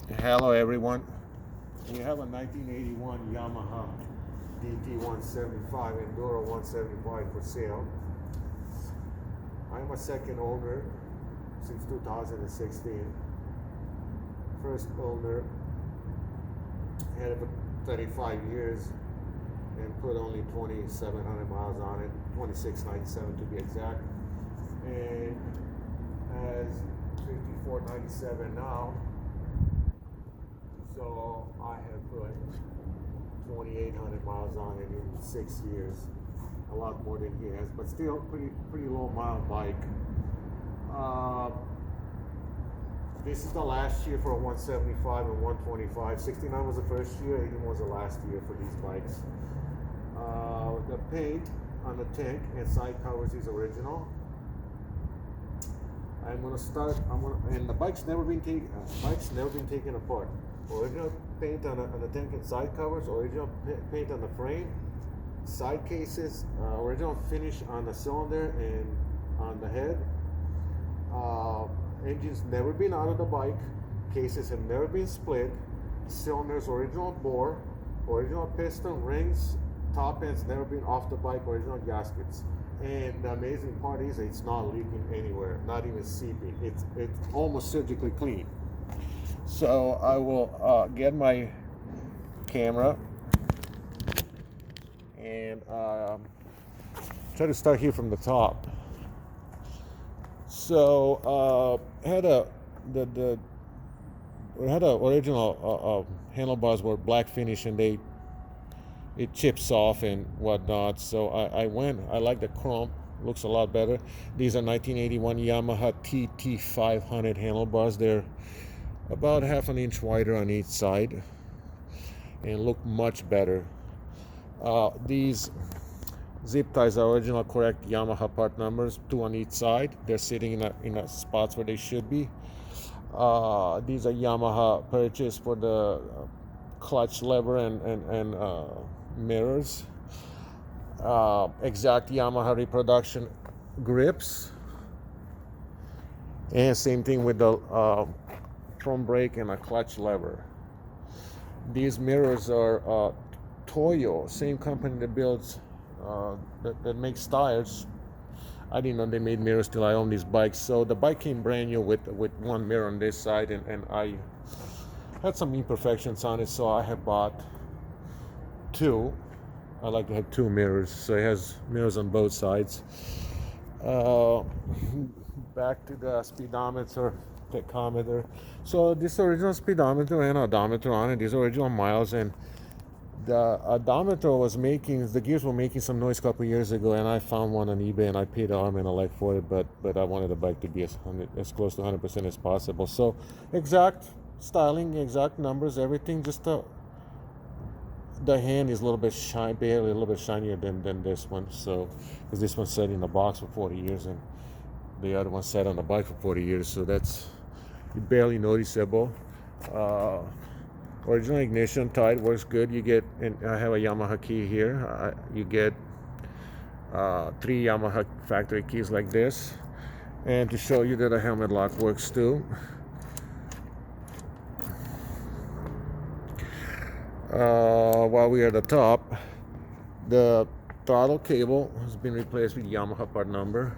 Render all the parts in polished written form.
Hello everyone. We have a 1981 Yamaha DT175 Enduro 175 for sale. I'm a second owner since 2016. First owner had it for 35 years and put only 2,700 miles on it, 2697 to be exact, and has 5497 now. So I have put 2,800 miles on it in 6 years, a lot more than he has, but still pretty low mile bike. This is the last year for a 175 and 125. 69 was the first year, 81 was the last year for these bikes. The paint on the tank and side covers is original. And the bike's never been taken apart. Original paint on the tank and side covers, original paint on the frame, side cases, original finish on the cylinder and on the head. Engine's never been out of the bike, cases have never been split, cylinders original bore, original piston, rings, top end's never been off the bike, original gaskets. And the amazing part is it's not leaking anywhere, not even seeping. It's almost surgically clean. So I will get my camera and try to start here from the top. So had a original handlebars were black finish and it chips off and whatnot. So I like the chrome, looks a lot better. These are 1981 Yamaha TT500 handlebars. They're about half an inch wider on each side and look much better. These zip ties are original correct Yamaha part numbers, 2 on each side. They're sitting in a spots where they should be. These are Yamaha purchase for the clutch lever and mirrors. Exact Yamaha reproduction grips, and same thing with the front brake and a clutch lever. These mirrors are Toyo, same company that builds that makes tires. I didn't know they made mirrors till I owned these bikes. So the bike came brand new with one mirror on this side, and I had some imperfections on it, so I have bought two. I like to have two mirrors, so it has mirrors on both sides. Back to the speedometer, tachometer. So this original speedometer and odometer on it, these original miles, and the odometer the gears were making some noise a couple years ago, and I found one on eBay and I paid an arm and a leg for it, but I wanted the bike to be as close to 100% as possible. So exact styling, exact numbers, everything, just the hand is a little bit barely a little bit shinier than this one. So because this one sat in the box for 40 years and the other one sat on the bike for 40 years, so that's barely noticeable. Original ignition tight, works good. You get, and I have a Yamaha key here. You get 3 Yamaha factory keys like this, and to show you that a helmet lock works too. While we are at the top, the throttle cable has been replaced with Yamaha part number.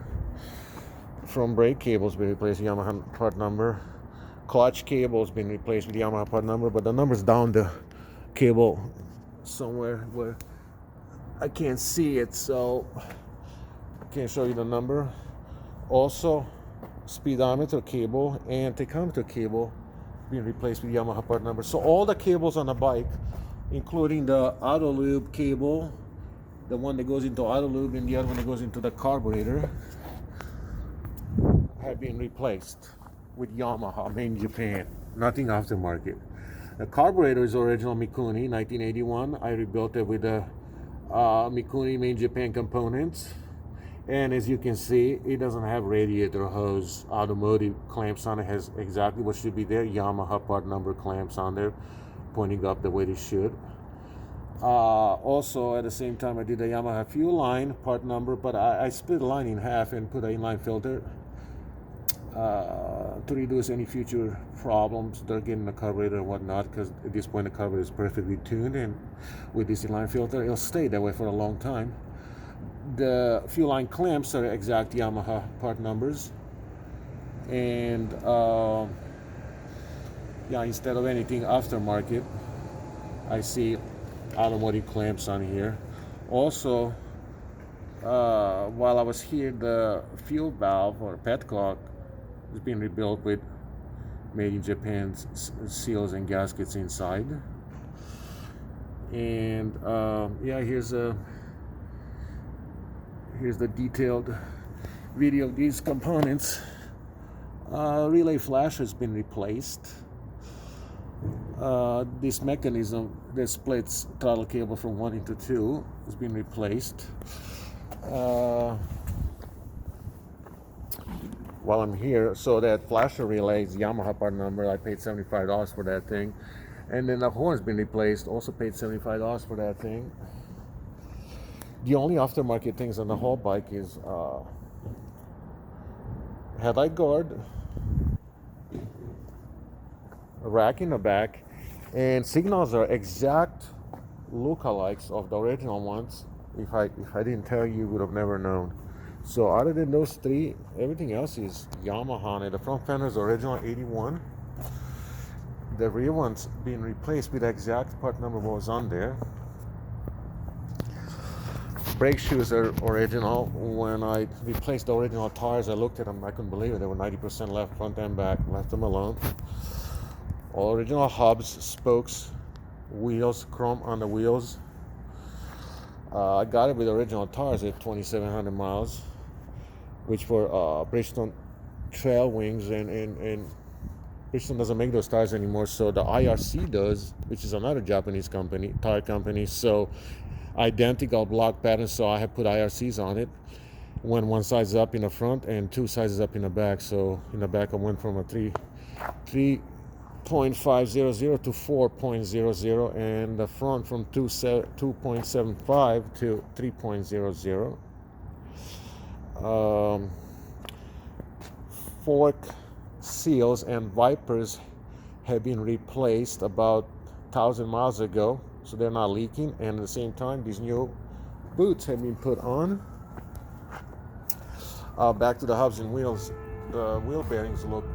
Front brake cable has been replaced with Yamaha part number. Clutch cable has been replaced with Yamaha part number, but the number's down the cable somewhere where I can't see it, so I can't show you the number. Also, speedometer cable and tachometer cable being replaced with Yamaha part number. So all the cables on the bike, including the auto lube cable, the one that goes into auto lube and the other one that goes into the carburetor, have been replaced with Yamaha made in Japan, nothing aftermarket. The carburetor is original Mikuni 1981. I rebuilt it with the Mikuni made in Japan components, and as you can see, it doesn't have radiator hose automotive clamps on it. Has exactly what should be there, Yamaha part number clamps on there pointing up the way they should. Also at the same time I did the Yamaha fuel line part number, but I split the line in half and put an inline filter. to reduce any future problems they're getting the carburetor and whatnot, because at this point the carburetor is perfectly tuned, and with this inline filter it'll stay that way for a long time. The fuel line clamps are exact Yamaha part numbers, and yeah, instead of anything aftermarket, I see automotive clamps on here. Also, while I was here, the fuel valve or petcock is being rebuilt with made in Japan seals and gaskets inside. And yeah, here's the detailed video of these components. Relay flash has been replaced. This mechanism that splits throttle cable from 1 into 2 has been replaced. While I'm here, so that flasher relay is Yamaha part number. I paid $75 for that thing, and then the horn's been replaced. Also paid $75 for that thing. The only aftermarket things on the whole bike is headlight guard, a rack in the back, and signals are exact lookalikes of the original ones. If I didn't tell you, you would have never known. So other than those three, everything else is Yamaha. The front fender is original 81. The rear one's being replaced with the exact part number was on there. Brake shoes are original. When I replaced the original tires, I looked at them, I couldn't believe it. They were 90% left, front and back, left them alone. All original hubs, spokes, wheels, chrome on the wheels. I got it with original tires at 2,700 miles, which were Bridgestone trail wings, and Bridgestone doesn't make those tires anymore, so the IRC does, which is another Japanese company, tire company. So identical block pattern, so I have put IRCs on it. Went one size up in the front and 2 sizes up in the back. So in the back I went from a 3.500 to 4.00, and the front from 2.75 to 3.00. Fork seals and wipers have been replaced about 1,000 miles ago, so they're not leaking, and at the same time these new boots have been put on. Back to the hubs and wheels, the wheel bearings look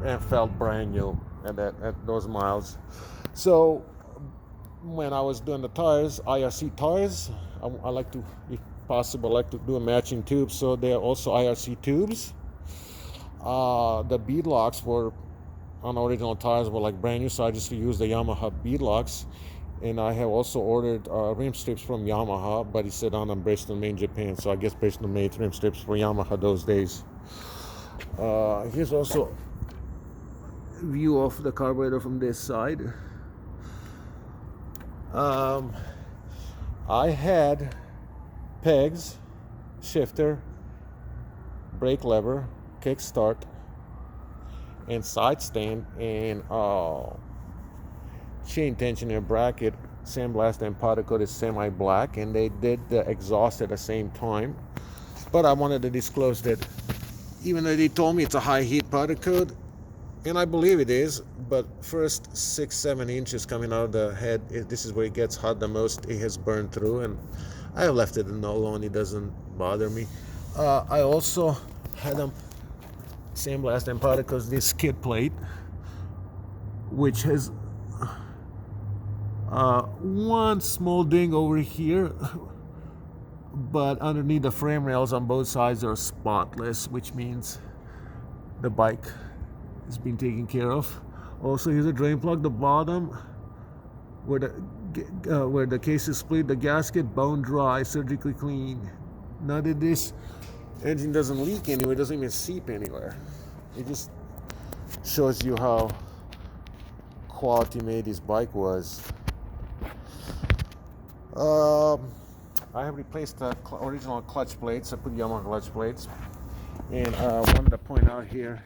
and felt brand new at those miles. So when I was doing the tires, IRC tires, I like to, if possible, like to do a matching tube, so they're also IRC tubes. The bead locks were on original tires were like brand new, so I just used the Yamaha bead locks. And I have also ordered rim strips from Yamaha, but it said on them Bridgestone made in Japan, so I guess Bridgestone made rim strips for Yamaha those days. Here's also a view of the carburetor from this side. I had pegs, shifter, brake lever, kickstart, and side stand, and chain tensioner bracket, sandblast and powder coat is semi-black, and they did the exhaust at the same time. But I wanted to disclose that even though they told me it's a high heat powder coat, and I believe it is, but first 6-7 inches coming out of the head, this is where it gets hot the most. It has burned through, and I have left it alone. It doesn't bother me. I also had them sandblast and powder coat this skid plate, which has one small ding over here, but underneath the frame rails on both sides are spotless, which means the bike has been taken care of. Also, here's a drain plug, the bottom where the case is split, the gasket bone dry, surgically clean. Now that this engine doesn't leak anywhere, it doesn't even seep anywhere. It just shows you how quality made this bike was. I have replaced the original clutch plates. I put Yamaha clutch plates, and wanted to point out here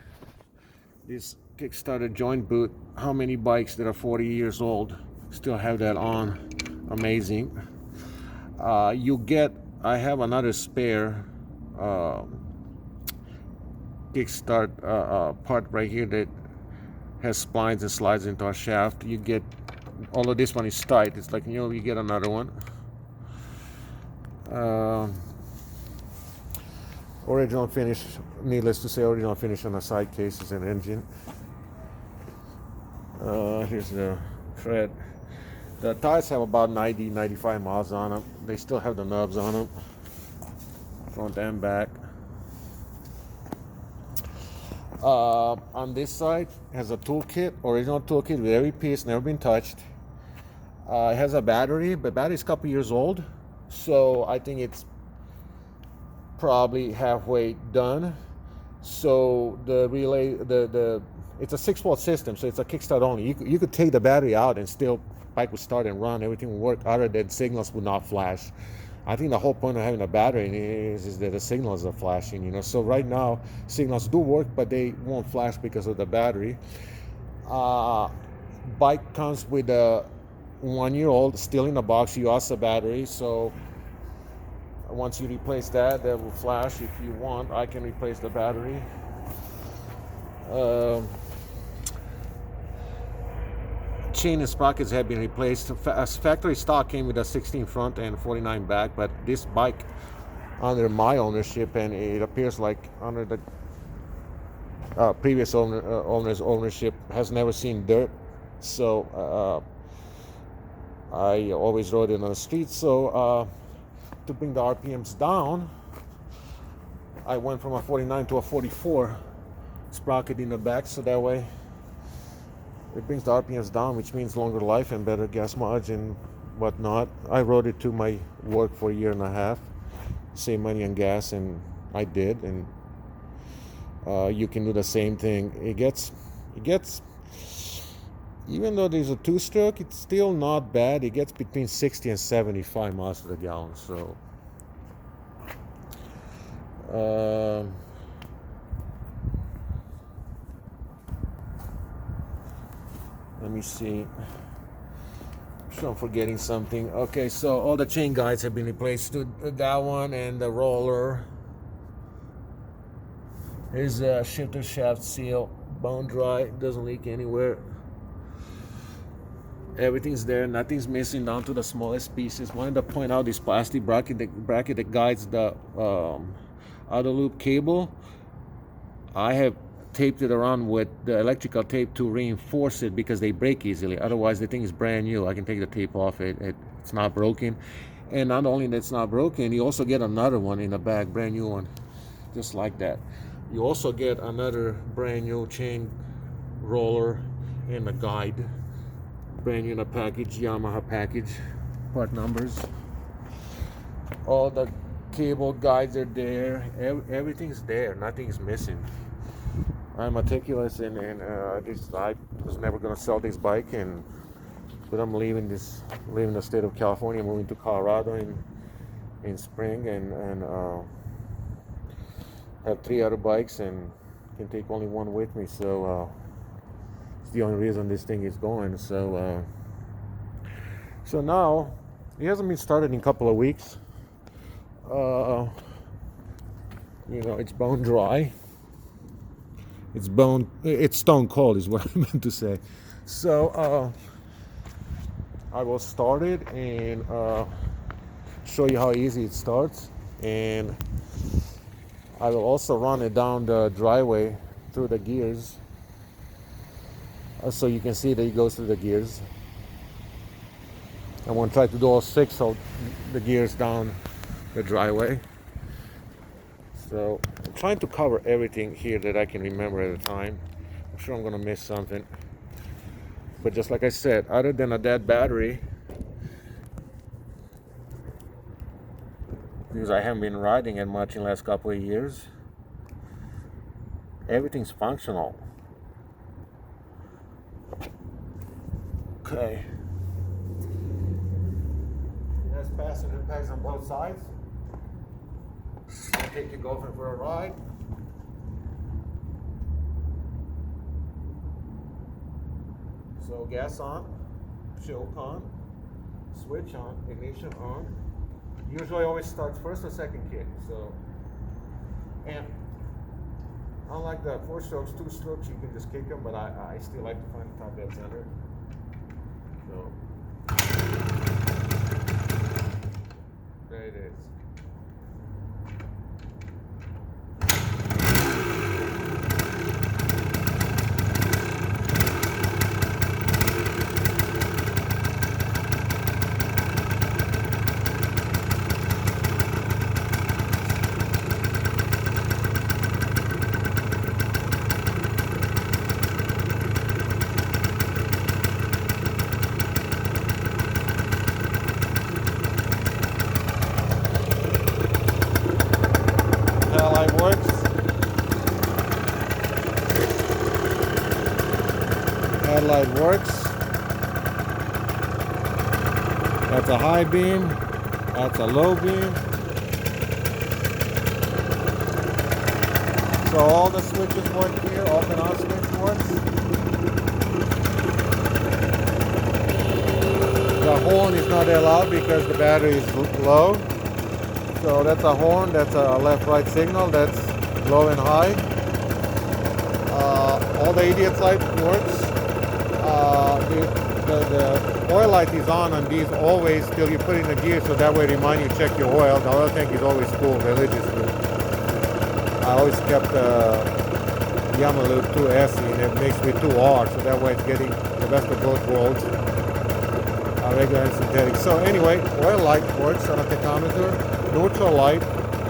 this Kickstarter joint boot. How many bikes that are 40 years old still have that on? Amazing. I have another spare kickstart part right here that has splines and slides into our shaft. You get, although this one is tight, it's like, you get another one. Original finish, needless to say, original finish on the side cases and engine. Here's the tread. The tires have about 90-95 miles on them. They still have the nubs on them, front and back. On this side, has a toolkit, original toolkit with every piece, never been touched. It has a battery, but battery's a couple years old, so I think it's probably halfway done. So the relay, it's a 6-volt system, so it's a kickstart only. You could take the battery out and still bike would start and run, everything would work, other than signals would not flash. I think the whole point of having a battery is that the signals are flashing, So right now, signals do work, but they won't flash because of the battery. Bike comes with a 1-year-old still in the box, UASA battery, so once you replace that will flash. If you want, I can replace the battery. Chain and sprockets have been replaced. Factory stock came with a 16 front and 49 back, but this bike, under my ownership, and it appears like under the previous owner's ownership, has never seen dirt. So I always rode it on the street. So to bring the RPMs down, I went from a 49 to a 44 sprocket in the back, so that way it brings the RPMs down, which means longer life and better gas mileage and whatnot. I rode it to my work for a year and a half, save money on gas, and I did. And you can do the same thing. It gets, even though there's a 2-stroke, it's still not bad. It gets between 60 and 75 miles to the gallon. So let me see. I'm sure I'm forgetting something. Okay, so all the chain guides have been replaced. That one and the roller. Here's a shifter shaft seal, bone dry, doesn't leak anywhere. Everything's there, nothing's missing down to the smallest pieces. Wanted to point out this plastic bracket that guides the outer loop cable. I have taped it around with the electrical tape to reinforce it because they break easily. Otherwise, the thing is brand new. I can take the tape off. It's not broken. And not only that it's not broken, you also get another one in the back, brand new one, just like that. You also get another brand new chain roller and a guide, brand new in a package, Yamaha package, part numbers. All the cable guides are there. Everything's there. Nothing's missing. I'm meticulous, and I was never gonna sell this bike, but I'm leaving the state of California, moving to Colorado in spring, and have 3 other bikes and can take only one with me. So it's the only reason this thing is going. So now it hasn't been started in a couple of weeks. It's bone dry. It's stone cold is what I meant to say. So I will start it and show you how easy it starts, and I will also run it down the driveway through the gears, so you can see that it goes through the gears. I'm going to try to do all 6 of the gears down the driveway. So I'm trying to cover everything here that I can remember at a time. I'm sure I'm going to miss something. But just like I said, other than a dead battery, because I haven't been riding it much in the last couple of years, everything's functional. Okay. There's passenger pegs on both sides. Take your girlfriend for a ride. So gas on, choke on, switch on, ignition on. Usually always starts first or second kick. So, and Unlike the 4 strokes, 2 strokes, you can just kick them, but I still like to find the top dead center. So there it is. Headlight works. Headlight works. That's a high beam. That's a low beam. So all the switches work here. Off and on switch works. The horn is not allowed because the battery is low. So that's a horn, that's a left-right signal, that's low and high. All the idiot light works. The oil light is on these always till you put in the gear, so that way remind you check your oil. The oil tank is always full religiously. I always kept Yamaha DT175 and it makes me 2R, so that way it's getting the best of both worlds. Regular and synthetic. So anyway, oil light works on a tachometer. Neutral light,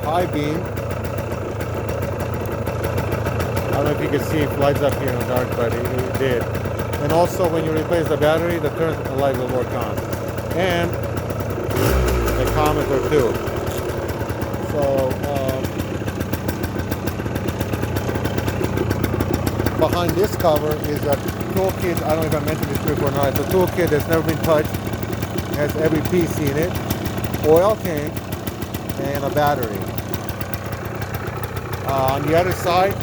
high beam. I don't know if you can see it lights up here in the dark, but it did. And also when you replace the battery, the turn light will work on. And the tachometer too. So behind this cover is a toolkit. I don't know if I mentioned this before or not. It's a toolkit that's never been touched. It has every piece in it. Oil tank and a battery. On the other side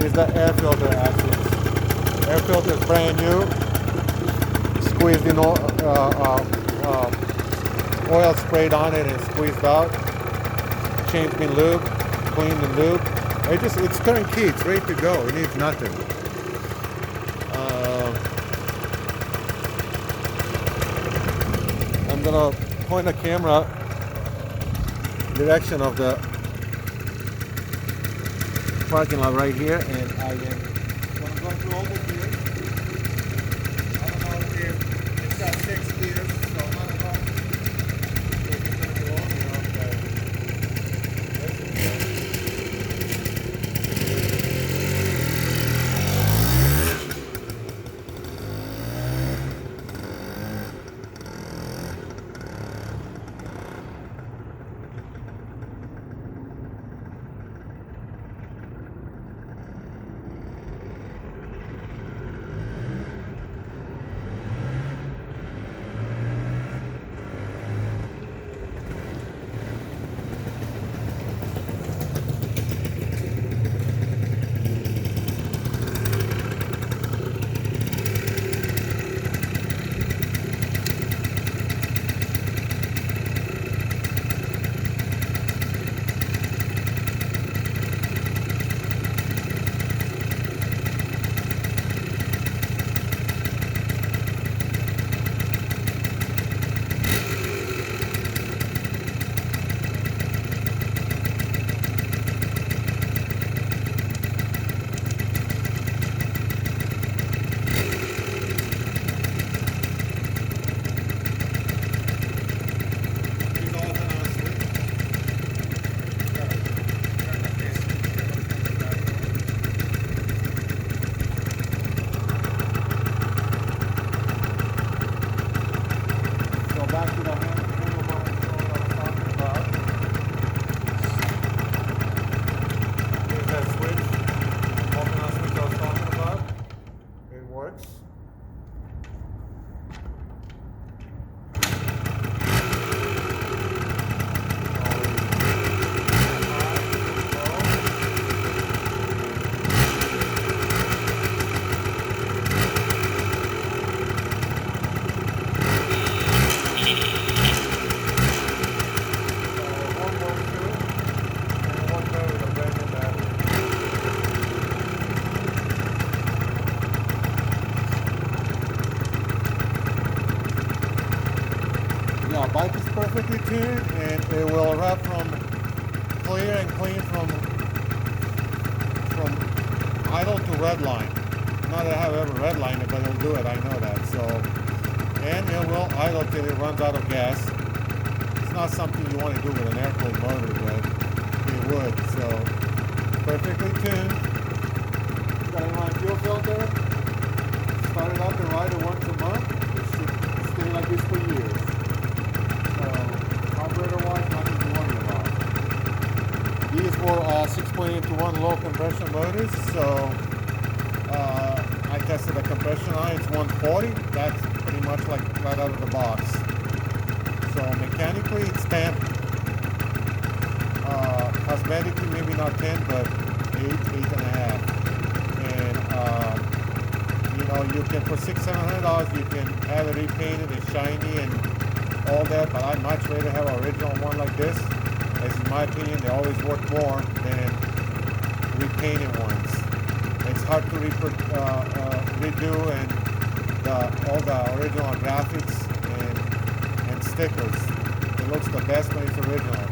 is the air filter axis. Air filter is brand new. Squeezed in oil sprayed on it and squeezed out. Chain's been lubed, cleaned and lubed. It's turnkey. It's ready to go. It needs nothing. I'm gonna point the camera direction of the parking lot right here, and I am going to go through all the gears. I don't know if it's got 6 gears, so I'm not about if it's going to go on or not, but Bike is perfectly tuned, and it will wrap from clear and clean from idle to red line. Not that I have ever red lined it, but it'll do it. I know that. So, and it will idle till it runs out of gas. It's not something you want to do with an air-cooled motor, but it would. So, perfectly tuned. Got a line fuel filter. Start it up and ride it once a month. It should stay like this for years. So, carburetor-wise, nothing to worry about. These were 6.8-to-1 low compression motors. So, I tested the compression on it. It's 140. That's pretty much like right out of the box. So mechanically, it's 10. Cosmetically, maybe not 10, but 8.5. And you know, you can for $600-700, you can have it repainted and shiny and all that. But I'd much rather have an original one like this. As in my opinion, they always work more than repainted ones. It's hard to redo and all the original graphics and stickers. It looks the best when it's original.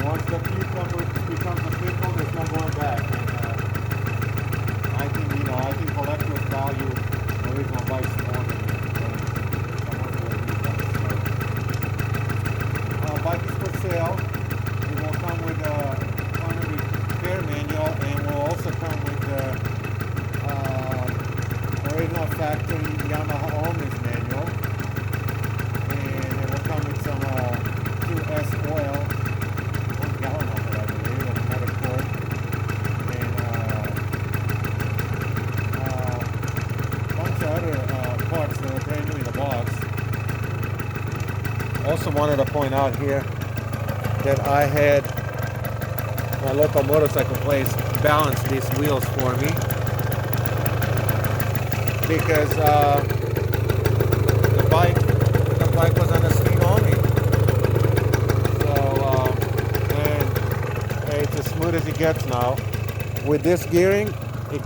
Once the cucumber becomes a pickle, there's no going back. And I think collectors value original bikes more than bike is for sale. It will come with a repair manual, and will also come with the original factory Yamaha owner's manual, and it will come with some 2S oil, 1 gallon of it I believe, and another quart, and a bunch of other parts that are brand new in the box. Also wanted to point out here that I had my local motorcycle place balance these wheels for me because the bike was on the street only. So and it's as smooth as it gets now. With this gearing,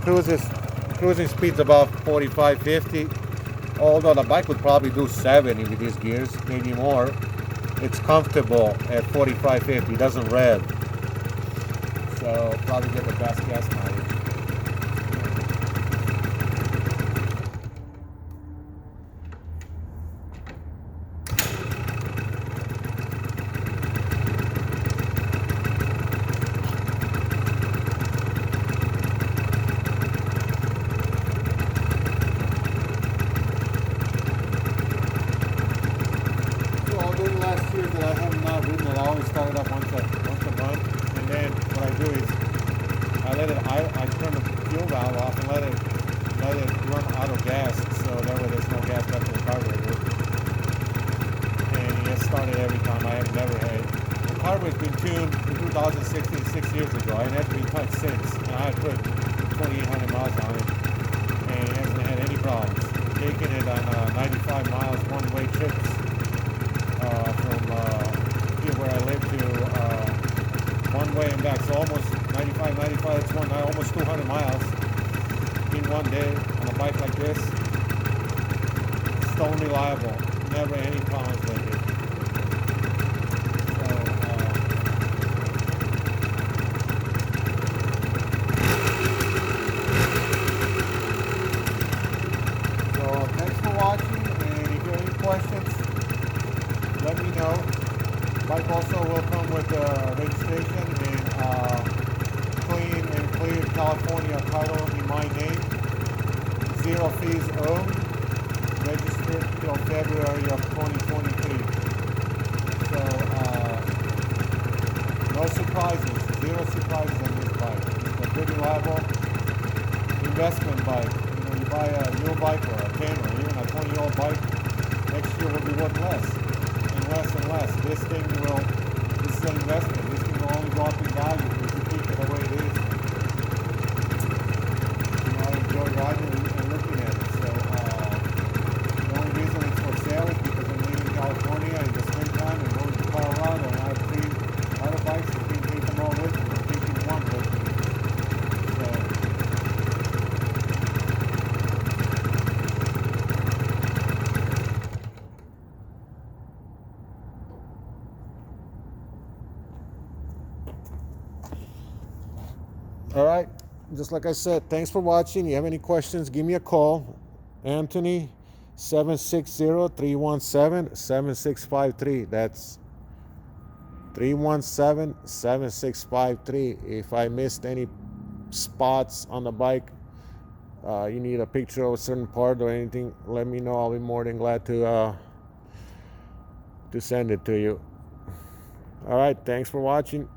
cruising speed's about 45-50. Although the bike would probably do 70 with these gears, maybe more. It's comfortable at 45-50. It doesn't rev. So probably get the best gas mileage. Last year that I have not ridden it, I always start it up once a month, and then what I do is I turn the fuel valve off and let it run out of gas, so that way there's no gas left in the carburetor. And it gets started every time. I have never had the carburetor's been tuned in 2016, 6 years ago, and it hasn't been touched since. And I put 2,800 miles on it, and it hasn't had any problems. Taking it on 95 miles one-way trips. From here where I live to one way and back, so almost 95, it's almost 200 miles in one day on a bike like this. Stone reliable, never any problems with it. So thanks for watching, and if you have any questions, let me know. Bike also will come with registration and clean and clear California title in my name. 0 fees owed. Registered till February of 2023. So no surprises. 0 surprises on this bike. It's a pretty reliable investment bike. You know, you buy a new bike or a 10 or even a 20-year-old bike, next year will be worth less. Less and less. This is an investment. This thing will only go up in value if you keep it the way it is. You know, I enjoy riding and looking at it. So the only reason it's for sale is because I'm leaving California in the springtime and going to Colorado, and I have 3 other bikes and can't take them all with me. I'm taking one with me. So All right, just like I said, thanks for watching. You have any questions, give me a call. Anthony, 760-317-7653. That's 317-7653. If I missed any spots on the bike, you need a picture of a certain part or anything, let me know. I'll be more than glad to send it to you. All right, thanks for watching.